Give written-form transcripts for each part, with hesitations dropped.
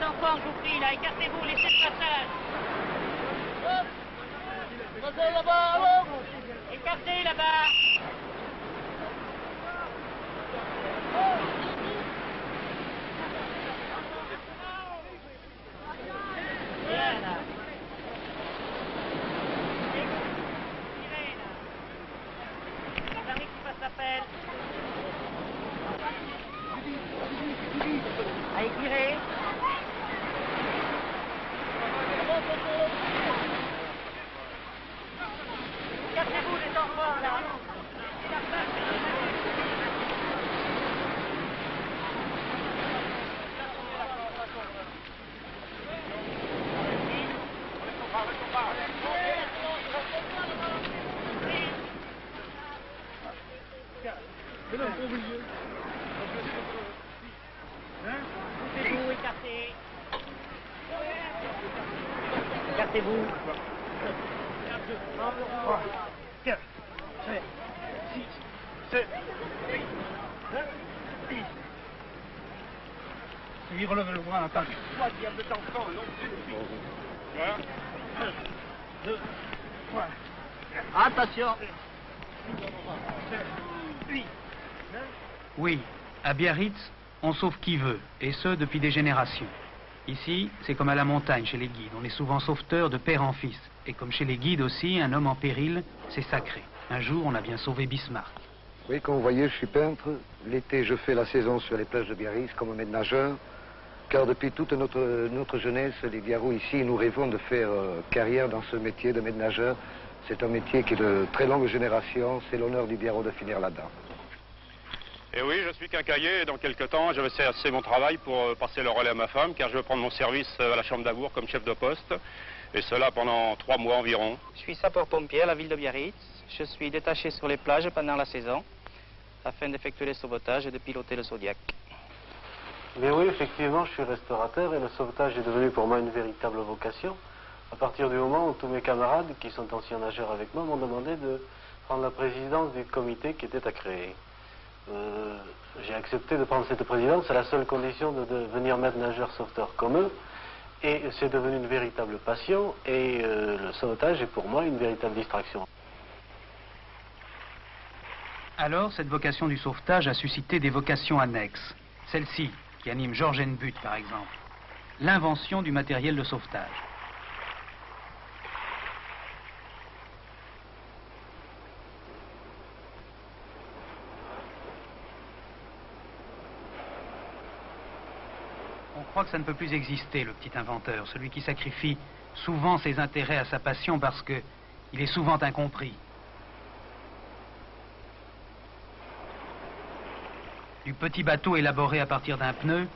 enfants, je vous prie, là, écartez-vous, laissez le passage. Passez là-bas, alors. Écartez là-bas. Bien, là. Tirez, là. J'arrive qui fasse l'appel. Allez, tirez. Cassez-vous les enfants là. Poussez-vous, écartez. Écartez-vous. 3, 4, 5, 6, 7, 8, 9, 10. Il relève le bras, attends. 3 diables d'enfants, non plus. 1, 2, 3, 4. Attention. 7, 8, 9. Oui, à Biarritz, on sauve qui veut, et ce depuis des générations. Ici, c'est comme à la montagne chez les guides, on est souvent sauveteur de père en fils. Et comme chez les guides aussi, un homme en péril, c'est sacré. Un jour, on a bien sauvé Bismarck. Oui, comme vous voyez, je suis peintre. L'été, je fais la saison sur les plages de Biarritz comme maître nageur. Car depuis toute notre jeunesse, les Biarros ici, nous rêvons de faire carrière dans ce métier de maître nageur. C'est un métier qui est de très longue génération. C'est l'honneur du Biarro de finir là-dedans. Et oui, je suis quincaillier et dans quelques temps, je vais cesser mon travail pour passer le relais à ma femme, car je vais prendre mon service à la chambre d'Amour comme chef de poste, et cela pendant 3 mois environ. Je suis sapeur-pompier à la ville de Biarritz. Je suis détaché sur les plages pendant la saison, afin d'effectuer les sauvetages et de piloter le Zodiac. Mais oui, effectivement, je suis restaurateur et le sauvetage est devenu pour moi une véritable vocation. À partir du moment où tous mes camarades, qui sont anciens nageurs avec moi, m'ont demandé de prendre la présidence du comité qui était à créer. J'ai accepté de prendre cette présidence à la seule condition de devenir maître nageur sauveteur comme eux. Et c'est devenu une véritable passion et le sauvetage est pour moi une véritable distraction. Alors, cette vocation du sauvetage a suscité des vocations annexes. Celle-ci, qui anime Georges Hennebutt, par exemple. L'invention du matériel de sauvetage. On croit que ça ne peut plus exister, le petit inventeur, celui qui sacrifie souvent ses intérêts à sa passion parce que il est souvent incompris. Du petit bateau élaboré à partir d'un pneu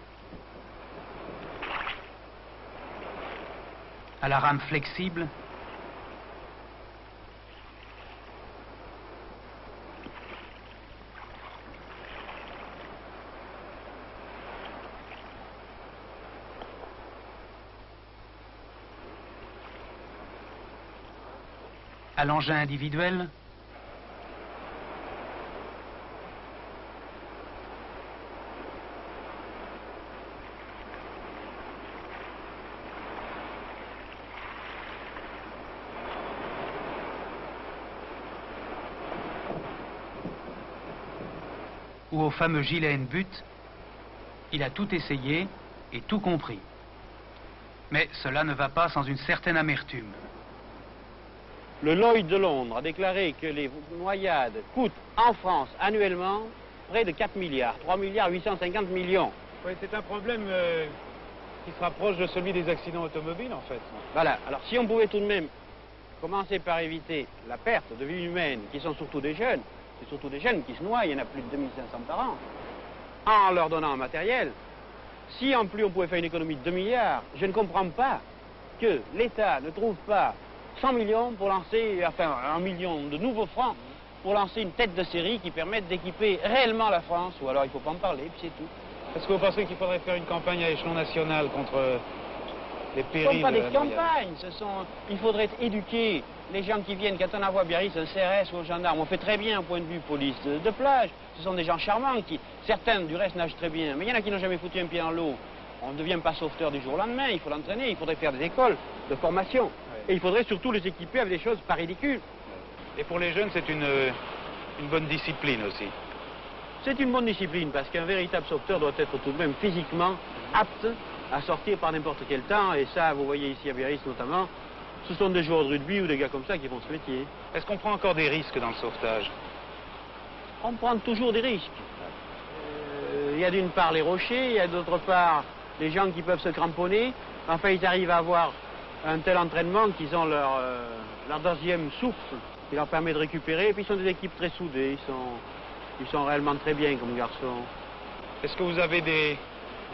à la rame flexible, à l'engin individuel, ou au fameux gilet Hennebutt, il a tout essayé et tout compris. Mais cela ne va pas sans une certaine amertume. Le Lloyd de Londres a déclaré que les noyades coûtent en France annuellement près de 4 milliards, 3 milliards 850 millions. Oui, c'est un problème qui se rapproche de celui des accidents automobiles, en fait. Voilà, alors si on pouvait tout de même commencer par éviter la perte de vies humaines, qui sont surtout des jeunes, c'est surtout des jeunes qui se noient, il y en a plus de 2500 par an, en leur donnant un matériel, si en plus on pouvait faire une économie de 2 milliards, je ne comprends pas que l'État ne trouve pas 100 millions pour lancer, enfin 1 million de nouveaux francs, pour lancer une tête de série qui permette d'équiper réellement la France, ou alors il ne faut pas en parler, puis c'est tout. Est-ce que vous pensez qu'il faudrait faire une campagne à échelon national contre les périls? Ce ne sont pas des campagnes, il faudrait éduquer les gens qui viennent, quand on envoie Biarritz, un CRS ou un gendarme, on fait très bien un point de vue police de plage, ce sont des gens charmants, certains du reste nagent très bien, mais il y en a qui n'ont jamais foutu un pied dans l'eau. On ne devient pas sauveteur du jour au lendemain, il faut l'entraîner, il faudrait faire des écoles de formation. Et il faudrait surtout les équiper avec des choses pas ridicules. Et pour les jeunes, c'est une bonne discipline aussi. C'est une bonne discipline parce qu'un véritable sauveteur doit être tout de même physiquement apte à sortir par n'importe quel temps. Et ça, vous voyez ici à Biarritz notamment, ce sont des joueurs de rugby ou des gars comme ça qui font ce métier. Est-ce qu'on prend encore des risques dans le sauvetage? On prend toujours des risques. Il y a d'une part les rochers, il y a d'autre part les gens qui peuvent se cramponner. Enfin, ils arrivent à avoir un tel entraînement qu'ils ont leur deuxième souffle qui leur permet de récupérer. Et puis ils sont des équipes très soudées, ils sont réellement très bien comme garçons. Est-ce que vous avez des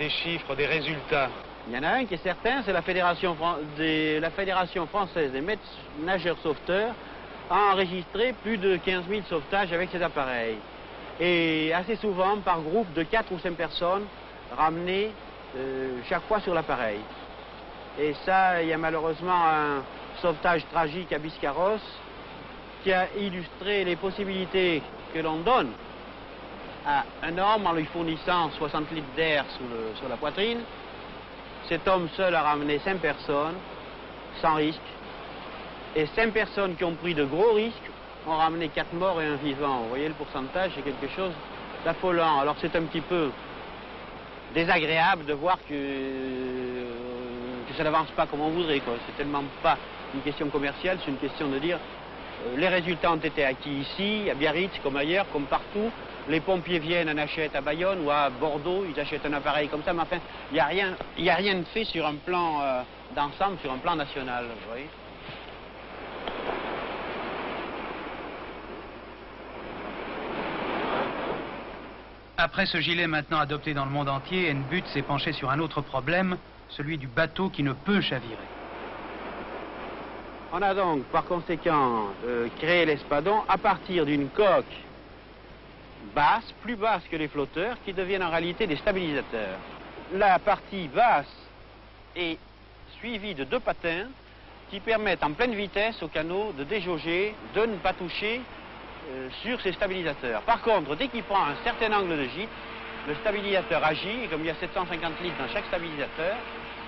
chiffres, des résultats? Il y en a un qui est certain, c'est la Fédération française des maîtres nageurs sauveteurs a enregistré plus de 15 000 sauvetages avec ces appareils. Et assez souvent, par groupe de 4 ou 5 personnes, ramenées chaque fois sur l'appareil. Et ça, il y a malheureusement un sauvetage tragique à Biscarrosse qui a illustré les possibilités que l'on donne à un homme en lui fournissant 60 litres d'air sur la poitrine. Cet homme seul a ramené 5 personnes, sans risque. Et 5 personnes qui ont pris de gros risques ont ramené 4 morts et un vivant. Vous voyez, le pourcentage, c'est quelque chose d'affolant. Alors c'est un petit peu désagréable de voir que ça n'avance pas comme on voudrait, quoi. C'est tellement pas une question commerciale, c'est une question de dire les résultats ont été acquis ici, à Biarritz, comme ailleurs, comme partout. Les pompiers viennent, en achètent à Bayonne ou à Bordeaux, ils achètent un appareil comme ça, mais enfin, il n'y a rien de fait sur un plan d'ensemble, sur un plan national, vous voyez. Après ce gilet maintenant adopté dans le monde entier, N-But s'est penché sur un autre problème, celui du bateau qui ne peut chavirer. On a donc, par conséquent, créé l'espadon à partir d'une coque basse, plus basse que les flotteurs, qui deviennent en réalité des stabilisateurs. La partie basse est suivie de 2 patins qui permettent en pleine vitesse au canot de déjauger, de ne pas toucher sur ces stabilisateurs. Par contre, dès qu'il prend un certain angle de gîte, le stabilisateur agit, et comme il y a 750 litres dans chaque stabilisateur,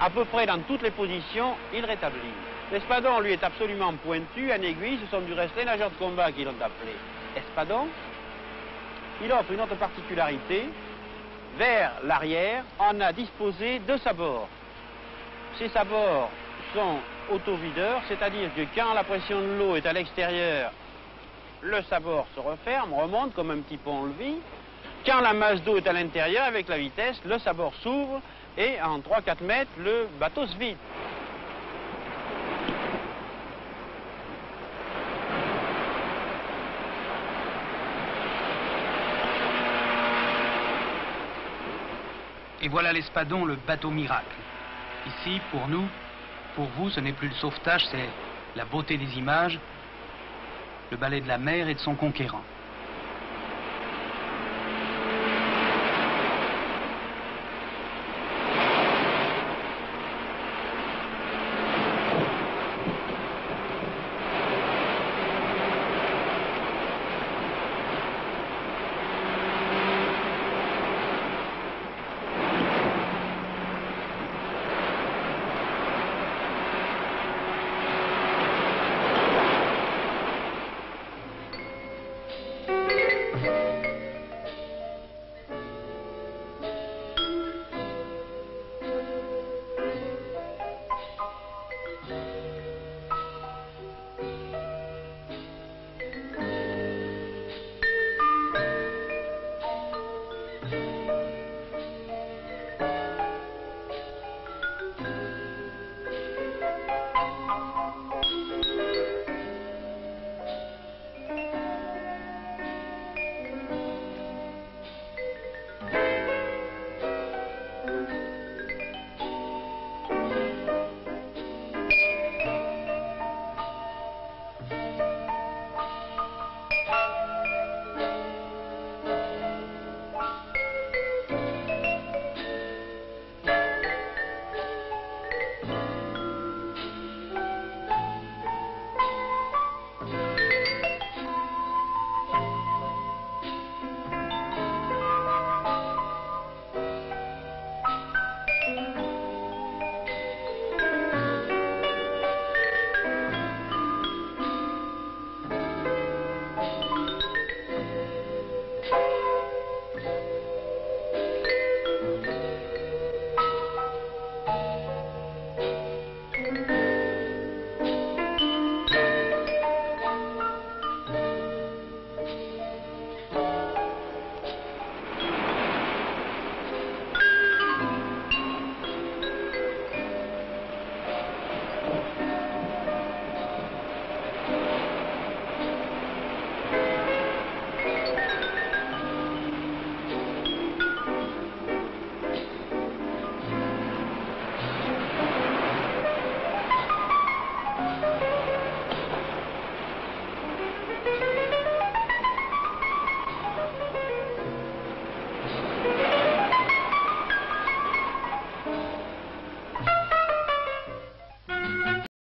à peu près dans toutes les positions, il rétablit. L'espadon, lui, est absolument pointu, en aiguille, ce sont du reste les nageurs de combat qui l'ont appelé espadon. Il offre une autre particularité. Vers l'arrière, on a disposé 2 sabords. Ces sabords sont autovideurs, c'est-à-dire que quand la pression de l'eau est à l'extérieur, le sabord se referme, remonte comme un petit pont-levis. Quand la masse d'eau est à l'intérieur, avec la vitesse, le sabord s'ouvre et en 3-4 mètres, le bateau se vide. Et voilà l'espadon, le bateau miracle. Ici, pour nous, pour vous, ce n'est plus le sauvetage, c'est la beauté des images, le ballet de la mer et de son conquérant.